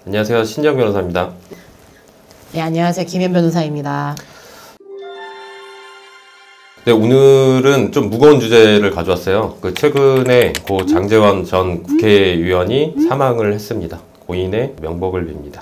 안녕하세요. 신지영 변호사입니다. 네, 안녕하세요. 김현 변호사입니다. 네, 오늘은 좀 무거운 주제를 가져왔어요. 최근에 고 장제원 전 국회의원이 사망을 했습니다. 고인의 명복을 빕니다.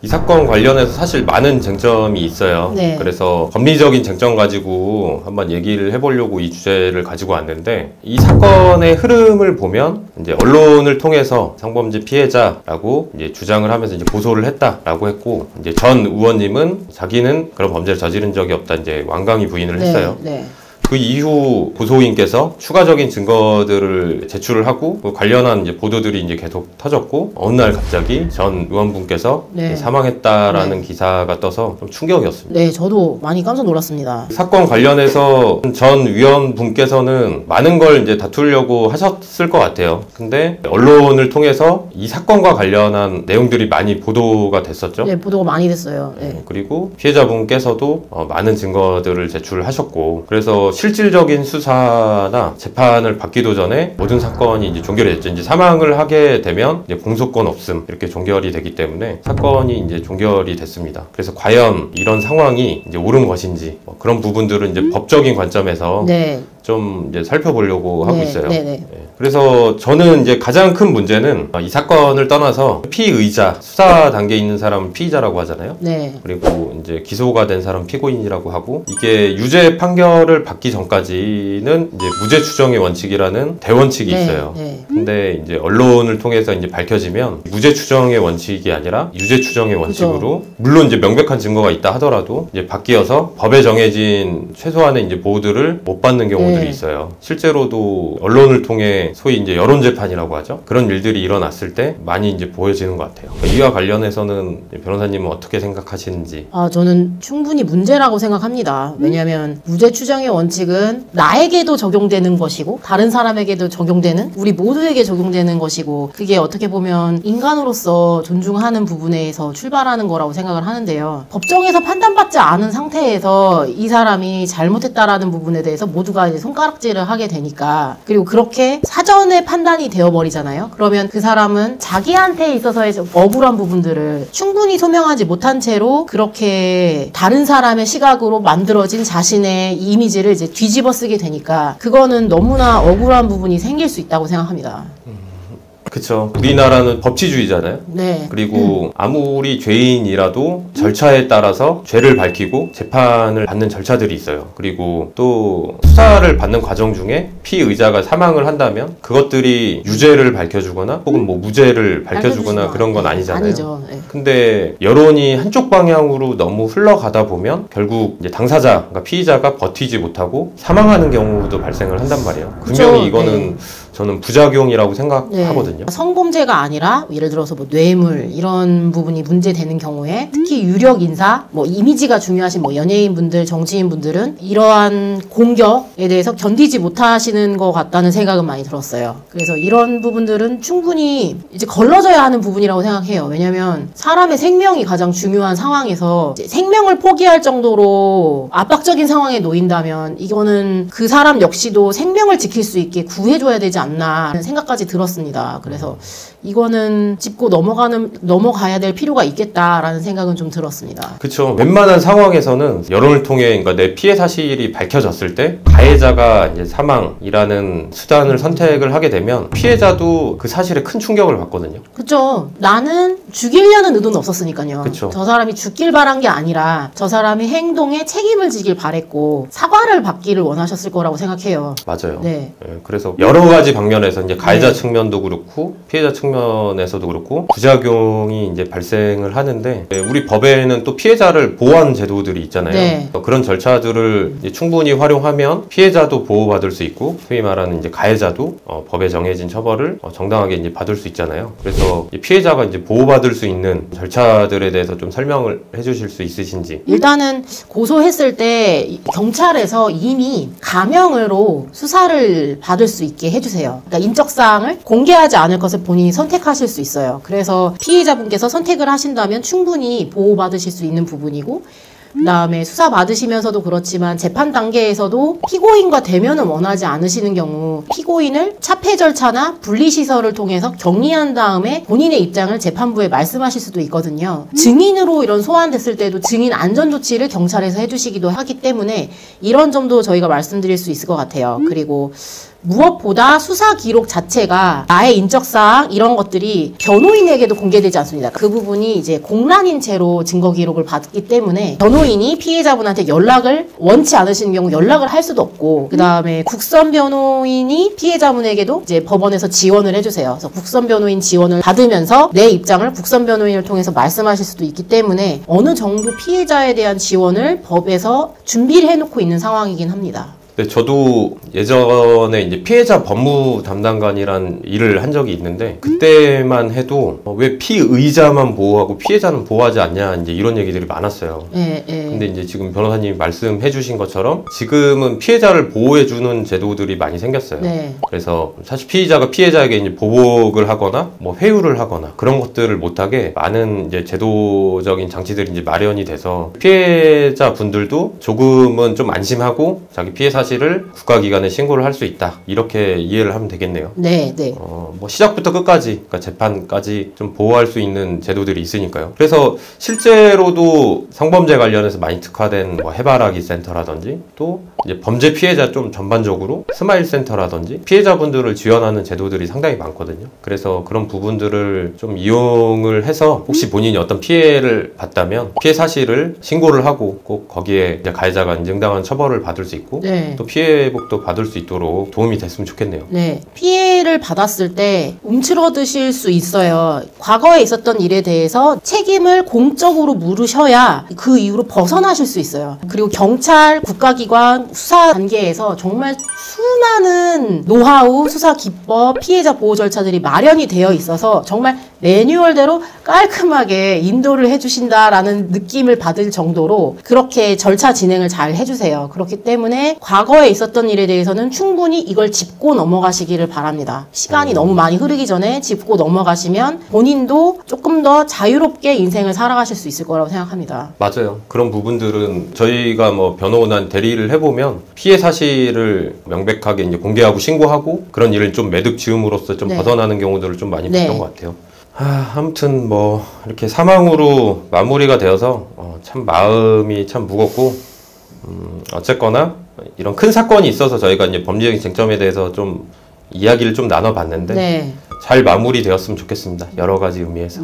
이 사건 관련해서 사실 많은 쟁점이 있어요. 네. 그래서 법리적인 쟁점 가지고 한번 얘기를 해보려고 이 주제를 가지고 왔는데, 이 사건의 흐름을 보면 이제 언론을 통해서 성범죄 피해자라고 이제 주장을 하면서 이제 고소를 했다라고 했고, 이제 전 의원님은 자기는 그런 범죄를 저지른 적이 없다 이제 완강히 부인을 했어요. 네. 그 이후 고소인께서 추가적인 증거들을 제출을 하고, 그 관련한 이제 보도들이 이제 계속 터졌고, 어느 날 갑자기 전 의원분께서 네. 사망했다라는 기사가 떠서 좀 충격이었습니다. 네, 저도 많이 깜짝 놀랐습니다. 사건 관련해서 전 의원분께서는 많은 걸 이제 다투려고 하셨을 것 같아요. 근데 언론을 통해서 이 사건과 관련한 내용들이 많이 보도가 됐었죠. 네, 보도가 많이 됐어요. 네. 그리고 피해자분께서도 많은 증거들을 제출하셨고, 그래서 실질적인 수사나 재판을 받기도 전에 모든 사건이 이제 종결이 됐죠. 이제 사망을 하게 되면 이제 공소권 없음 이렇게 종결이 되기 때문에 사건이 이제 종결이 됐습니다. 그래서 과연 이런 상황이 이제 옳은 것인지 그런 부분들은 이제 법적인 관점에서 네. 좀 이제 살펴보려고 하고 있어요. 네. 그래서 저는 이제 가장 큰 문제는 이 사건을 떠나서 피의자, 수사 단계에 있는 사람은 피의자라고 하잖아요. 네. 그리고 이제 기소가 된 사람 피고인이라고 하고, 이게 유죄 판결을 받기 전까지는 이제 무죄 추정의 원칙이라는 대원칙이 있어요. 네. 근데 이제 언론을 통해서 이제 밝혀지면 무죄 추정의 원칙이 아니라 유죄 추정의 원칙으로, 물론 이제 명백한 증거가 있다 하더라도 이제 바뀌어서 법에 정해진 최소한의 이제 보호들을 못 받는 경우들이 있어요. 실제로도 언론을 통해 소위 이제 여론 재판이라고 하죠. 그런 일들이 일어났을 때 많이 이제 보여지는 것 같아요. 이와 관련해서는 변호사님은 어떻게 생각하시는지? 저는 충분히 문제라고 생각합니다. 왜냐하면 무죄 추정의 원칙은 나에게도 적용되는 것이고 다른 사람에게도 적용되는, 우리 모두에게 적용되는 것이고, 그게 어떻게 보면 인간으로서 존중하는 부분에서 출발하는 거라고 생각을 하는데요. 법정에서 판단받지 않은 상태에서 이 사람이 잘못했다라는 부분에 대해서 모두가 이제 손가락질을 하게 되니까, 그리고 그렇게 사전에 판단이 되어버리잖아요. 그러면 그 사람은 자기한테 있어서의 억울한 부분들을 충분히 소명하지 못한 채로 그렇게 다른 사람의 시각으로 만들어진 자신의 이미지를 이제 뒤집어 쓰게 되니까 그거는 너무나 억울한 부분이 생길 수 있다고 생각합니다. 그쵸. 우리나라는 법치주의잖아요. 네. 그리고 아무리 죄인이라도 절차에 따라서 죄를 밝히고 재판을 받는 절차들이 있어요. 그리고 또 수사를 받는 과정 중에 피의자가 사망을 한다면 그것들이 유죄를 밝혀주거나 혹은 뭐 무죄를 밝혀주거나 그런 건 아니잖아요. 아니죠. 네. 근데 여론이 한쪽 방향으로 너무 흘러가다 보면 결국 이제 당사자, 그러니까 피의자가 버티지 못하고 사망하는 경우도 발생을 한단 말이에요. 분명히 이거는 저는 부작용이라고 생각하거든요. 성범죄가 아니라 예를 들어서 뭐 뇌물 이런 부분이 문제되는 경우에, 특히 유력 인사, 뭐 이미지가 중요하신 뭐 연예인분들, 정치인분들은 이러한 공격에 대해서 견디지 못하시는 것 같다는 생각은 많이 들었어요. 그래서 이런 부분들은 충분히 이제 걸러져야 하는 부분이라고 생각해요. 왜냐면 사람의 생명이 가장 중요한 상황에서 이제 생명을 포기할 정도로 압박적인 상황에 놓인다면 이거는 그 사람 역시도 생명을 지킬 수 있게 구해줘야 되지 않나 하는 생각까지 들었습니다. 그래서 이거는 짚고 넘어가야 될 필요가 있겠다라는 생각은 좀 들었습니다. 그렇죠. 웬만한 상황에서는 여론을 통해, 그러니까 내 피해 사실이 밝혀졌을 때 가해자가 이제 사망이라는 수단을 선택을 하게 되면 피해자도 그 사실에 큰 충격을 받거든요. 그렇죠. 나는 죽이려는 의도는 없었으니까요. 그쵸. 저 사람이 죽길 바란 게 아니라 저 사람이 행동에 책임을 지길 바랬고 사과를 받기를 원하셨을 거라고 생각해요. 맞아요. 네. 그래서 여러 가지 방면에서 이제 가해자 측면도 그렇고 피해자 측면에서도 그렇고 부작용이 이제 발생을 하는데, 우리 법에는 또 피해자를 보호하는 제도들이 있잖아요. 네. 그런 절차들을 이제 충분히 활용하면 피해자도 보호받을 수 있고, 소위 말하는 이제 가해자도 법에 정해진 처벌을 정당하게 이제 받을 수 있잖아요. 그래서 피해자가 이제 보호받을 수 있는 절차들에 대해서 좀 설명을 해주실 수 있으신지. 일단은 고소했을 때 경찰에서 이미 가명으로 수사를 받을 수 있게 해주세요. 그러니까 인적사항을 공개하지 않을 것을 본인이 선택하실 수 있어요. 그래서 피해자분께서 선택을 하신다면 충분히 보호받으실 수 있는 부분이고, 그다음에 수사 받으시면서도 그렇지만 재판 단계에서도 피고인과 대면을 원하지 않으시는 경우 피고인을 차폐 절차나 분리시설을 통해서 격리한 다음에 본인의 입장을 재판부에 말씀하실 수도 있거든요. 증인으로 이런 소환됐을 때도 증인 안전조치를 경찰에서 해주시기도 하기 때문에 이런 점도 저희가 말씀드릴 수 있을 것 같아요. 그리고 무엇보다 수사 기록 자체가 나의 인적사항 이런 것들이 변호인에게도 공개되지 않습니다. 그 부분이 이제 공란인 채로 증거 기록을 받기 때문에 변호인이 피해자분한테 연락을 원치 않으시는 경우 연락을 할 수도 없고, 그 다음에 국선 변호인이 피해자분에게도 이제 법원에서 지원을 해주세요. 그래서 국선 변호인 지원을 받으면서 내 입장을 국선 변호인을 통해서 말씀하실 수도 있기 때문에 어느 정도 피해자에 대한 지원을 법에서 준비를 해놓고 있는 상황이긴 합니다. 네, 저도 예전에 이제 피해자 법무 담당관이란 일을 한 적이 있는데, 그때만 해도 왜 피의자만 보호하고 피해자는 보호하지 않냐, 이제 이런 얘기들이 많았어요. 근데 이제 지금 변호사님이 말씀해 주신 것처럼 지금은 피해자를 보호해주는 제도들이 많이 생겼어요. 그래서 사실 피의자가 피해자에게 이제 보복을 하거나 뭐 회유를 하거나 그런 것들을 못하게 많은 이제 제도적인 장치들이 이제 마련이 돼서 피해자 분들도 조금은 좀 안심하고 자기 피해 사실을 국가기관에 신고를 할 수 있다, 이렇게 이해를 하면 되겠네요. 뭐 시작부터 끝까지, 그러니까 재판까지 좀 보호할 수 있는 제도들이 있으니까요. 그래서 실제로도 성범죄 관련해서 많이 특화된 뭐 해바라기 센터라든지, 또 이제 범죄 피해자 좀 전반적으로 스마일 센터라든지 피해자분들을 지원하는 제도들이 상당히 많거든요. 그래서 그런 부분들을 좀 이용을 해서 혹시 본인이 어떤 피해를 봤다면 피해 사실을 신고를 하고 꼭 거기에 이제 가해자가 인정당한 처벌을 받을 수 있고 또 피해 회복도 받을 수 있도록 도움이 됐으면 좋겠네요. 피해를 받았을 때 움츠러드실 수 있어요. 과거에 있었던 일에 대해서 책임을 공적으로 물으셔야 그 이후로 벗어나실 수 있어요. 그리고 경찰, 국가기관, 수사 단계에서 정말 수많은 노하우, 수사 기법, 피해자 보호 절차들이 마련이 되어 있어서 정말 매뉴얼대로 깔끔하게 인도를 해주신다라는 느낌을 받을 정도로 그렇게 절차 진행을 잘 해주세요. 그렇기 때문에 과거에 있었던 일에 대해서는 충분히 이걸 짚고 넘어가시기를 바랍니다. 시간이 너무 많이 흐르기 전에 짚고 넘어가시면 본인도 조금 더 자유롭게 인생을 살아가실 수 있을 거라고 생각합니다. 맞아요. 그런 부분들은 저희가 뭐 변호인한 대리를 해보면 피해 사실을 명백하게 이제 공개하고 신고하고 그런 일을 좀 매듭 지음으로써 좀 벗어나는 경우들을 좀 많이 봤던 것 같아요. 아무튼 뭐 이렇게 사망으로 마무리가 되어서 참 마음이 참 무겁고, 어쨌거나 이런 큰 사건이 있어서 저희가 이제 법리적인 쟁점에 대해서 좀 이야기를 좀 나눠봤는데 잘 마무리되었으면 좋겠습니다. 여러 가지 의미에서.